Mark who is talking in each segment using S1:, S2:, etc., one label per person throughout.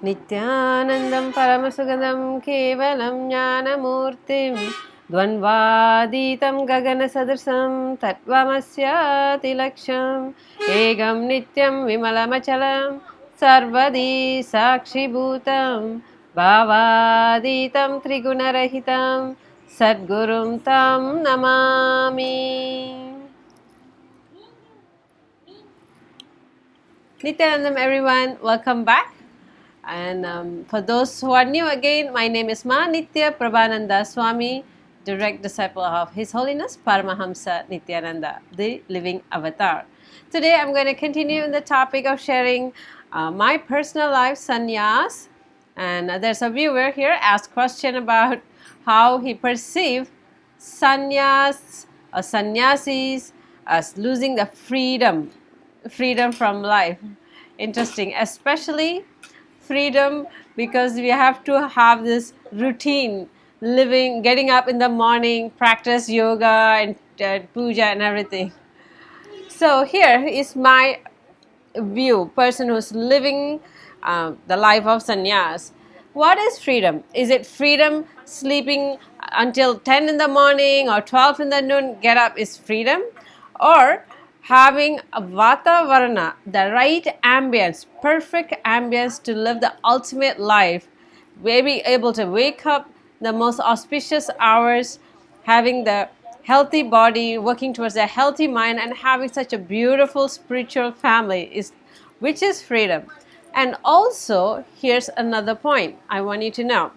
S1: Nityanandam Paramasugandam Kevalam Jnanamurtim Dvanvaditam Gagana Sadrsam Tattvamasya Laksham Egam Nityam Vimalamachalam Sarvadi Sakshi Bhutam Bhavaditam Trigunarahitam Sadgurum Tam Namami. Nityanandam everyone, welcome back. And for those who are new again, my name is Nitya Prabhananda Swami, direct disciple of His Holiness Paramahamsa Nityananda, the living avatar. Today I'm going to continue in the topic of sharing my personal life sannyas. And there's a viewer here asked question about how he perceived sannyas or sannyasis as losing the freedom from life. Interesting, especially freedom because we have to have this routine living, getting up in the morning, practice yoga and puja and everything. So here is my view, person who's living the life of sannyas. What is freedom? Is it freedom sleeping until 10 in the morning or 12 in the noon, get up is freedom? Or having a vatavarana, the right ambience, perfect ambience to live the ultimate life, being able to wake up the most auspicious hours, having the healthy body, working towards a healthy mind, and having such a beautiful spiritual family is which is freedom. And also, here's another point I want you to know.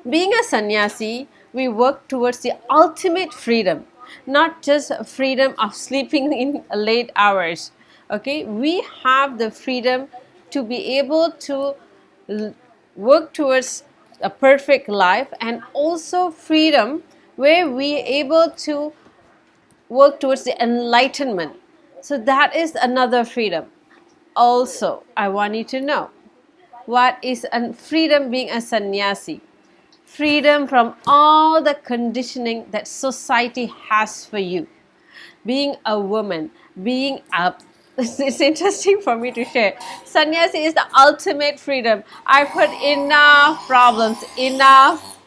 S1: Being a sannyasi, we work towards the ultimate freedom, not just freedom of sleeping in late hours. Okay, we have the freedom to be able to work towards a perfect life, and also freedom where we are able to work towards the enlightenment. So that is another freedom. Also, I want you to know what is freedom being a sannyasi. Freedom from all the conditioning that society has for you. Being a woman, being a it's interesting for me to share. Sannyasi is the ultimate freedom. I've heard enough problems, enough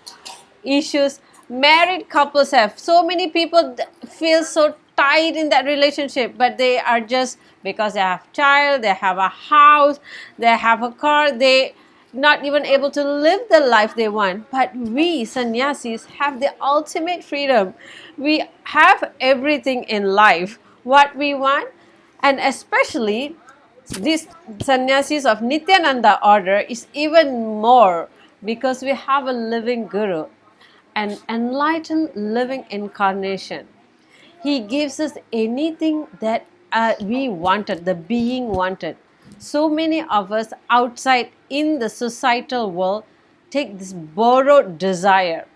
S1: issues married couples have. So many people feel so tied in that relationship, but they are just because they have child, they have a house, they have a car, they not even able to live the life they want. But we sannyasis have the ultimate freedom. We have everything in life what we want, and especially these sannyasis of Nityananda order is even more because we have a living guru, an enlightened living incarnation. He gives us anything that we wanted, the being wanted. So many of us outside in the societal world take this borrowed desire.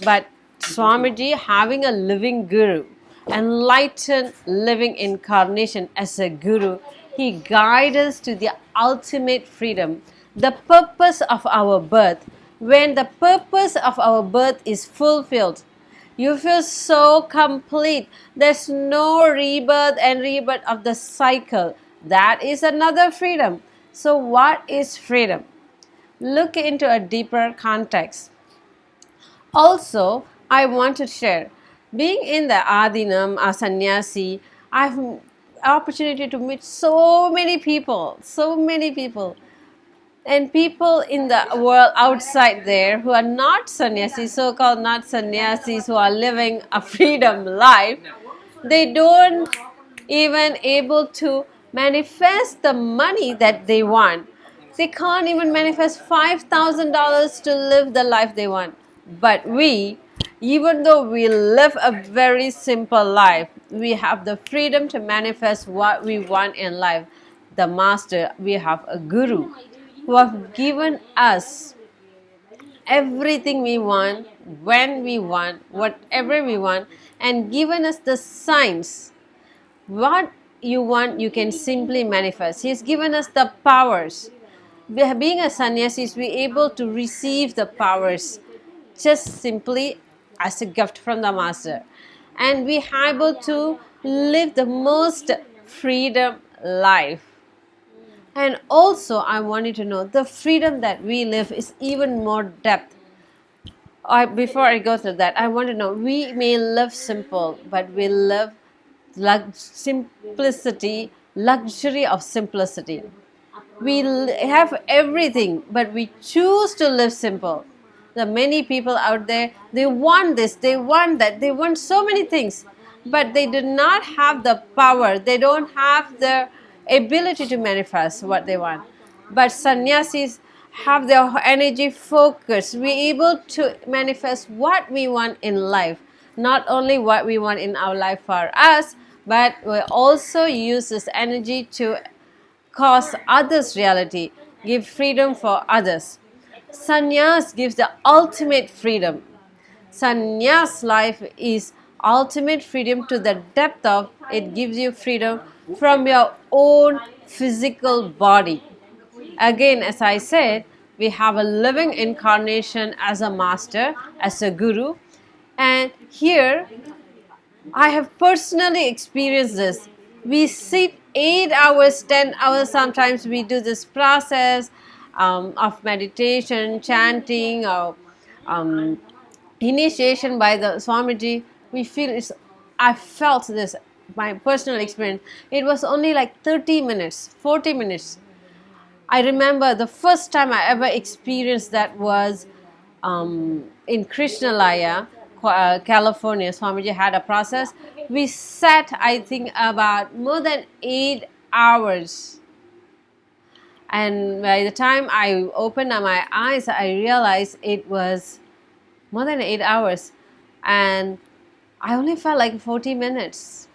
S1: But Swamiji, having a living guru, enlightened living incarnation as a guru, he guides us to the ultimate freedom, the purpose of our birth. When the purpose of our birth is fulfilled, you feel so complete. There's no rebirth and rebirth of the cycle. That is another freedom. So, what is freedom? Look into a deeper context. Also, I want to share, being in the Adinam, a sannyasi, I have opportunity to meet so many people, and people in the world outside there who are not sannyasis, so-called not sannyasis, who are living a freedom life. They don't even able to manifest the money that they want. They can't even manifest $5,000 to live the life they want. But we, even though we live a very simple life, we have the freedom to manifest what we want in life. The master, we have a guru who have given us everything we want, when we want, whatever we want, and given us the signs. What you want, you can simply manifest. He's given us the powers. Being a sannyasi, we are able to receive the powers just simply as a gift from the master. And we are able to live the most freedom life. And also, I want you to know the freedom that we live is even more depth. Before I go through that, I want to know we may live simple, but we live simplicity, luxury of simplicity. We have everything, but we choose to live simple. There are many people out there, they want this, they want that, they want so many things, but they do not have the power, they don't have the ability to manifest what they want. But sannyasis have their energy focused. We're able to manifest what we want in life, not only what we want in our life for us, but we also use this energy to cause others reality, give freedom for others. Sannyas gives the ultimate freedom. Sannyas life is ultimate freedom to the depth of it gives you freedom from your own physical body. Again, as I said, we have a living incarnation as a master, as a guru, and here I have personally experienced this. We sit 8 hours, 10 hours, sometimes we do this process of meditation, chanting, or initiation by the Swamiji. We feel it's, I felt this, my personal experience. It was only like 30 minutes, 40 minutes. I remember the first time I ever experienced that was in Krishnalaya, California. Swamiji had a process. We sat, I think, about more than 8 hours. And by the time I opened my eyes, I realized it was more than 8 hours. And I only felt like 40 minutes.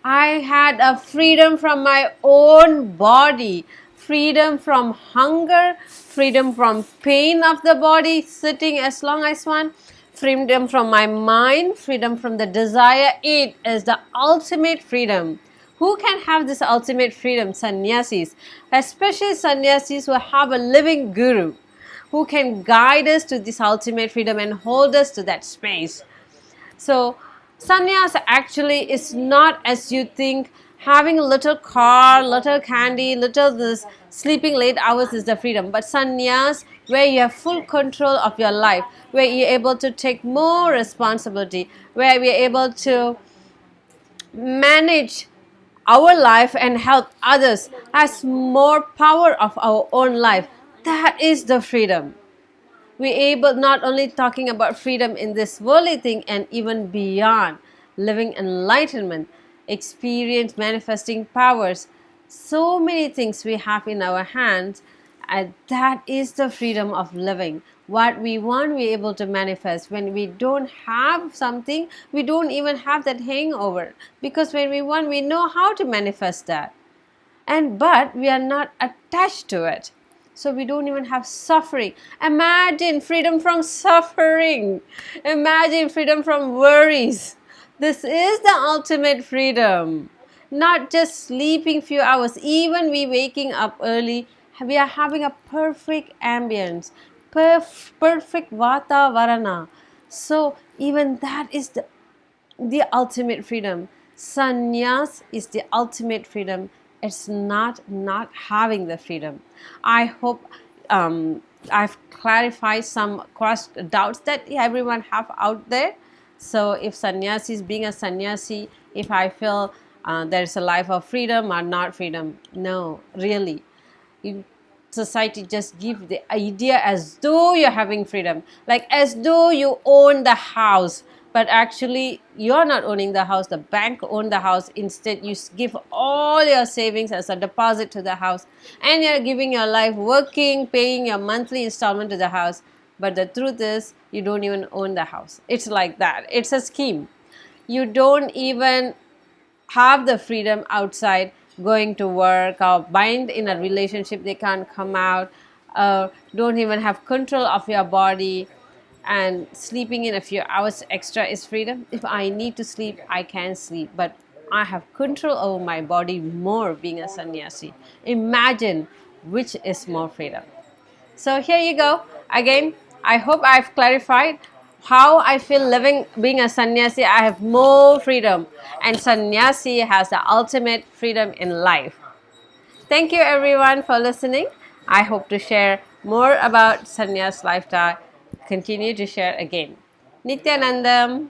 S1: I had a freedom from my own body, freedom from hunger, freedom from pain of the body, sitting as long as one, freedom from my mind, freedom from the desire. It is the ultimate freedom. Who can have this ultimate freedom? Sannyasis, especially sannyasis who have a living guru, who can guide us to this ultimate freedom and hold us to that space. So, sannyas actually is not as you think. Having a little car, little candy, little this, sleeping late hours is the freedom. But sannyas, where you have full control of your life, where you're able to take more responsibility, where we're able to manage our life and help others, has more power of our own life. That is the freedom. We're able not only talking about freedom in this worldly thing and even beyond, living enlightenment, experience manifesting powers, so many things we have in our hands, and that is the freedom of living. What we want, we're able to manifest. When we don't have something, we don't even have that hangover, because when we want, we know how to manifest that. But we are not attached to it. So we don't even have suffering. Imagine freedom from suffering. Imagine freedom from worries. This is the ultimate freedom. Not just sleeping few hours. Even we waking up early, we are having a perfect ambience, perfect vata varana. So even that is the ultimate freedom. Sannyas is the ultimate freedom. It's not having the freedom. I hope I've clarified some doubts that everyone have out there. So if sannyasi is being a sannyasi, if I feel there is a life of freedom or not freedom, no, really. Society just give the idea as though you're having freedom, like as though you own the house. But actually, you're not owning the house, the bank owns the house. Instead, you give all your savings as a deposit to the house, and you're giving your life working, paying your monthly installment to the house. But the truth is, you don't even own the house. It's like that. It's a scheme. You don't even have the freedom outside going to work or bind in a relationship, they can't come out, don't even have control of your body. And sleeping in a few hours extra is freedom. If I need to sleep, I can sleep, but I have control over my body more being a sannyasi. Imagine which is more freedom. So here you go. Again, I hope I've clarified how I feel living, being a sannyasi. I have more freedom, and sannyasi has the ultimate freedom in life. Thank you everyone for listening. I hope to share more about Sanya's lifestyle. Continue to share again. Nityanandam.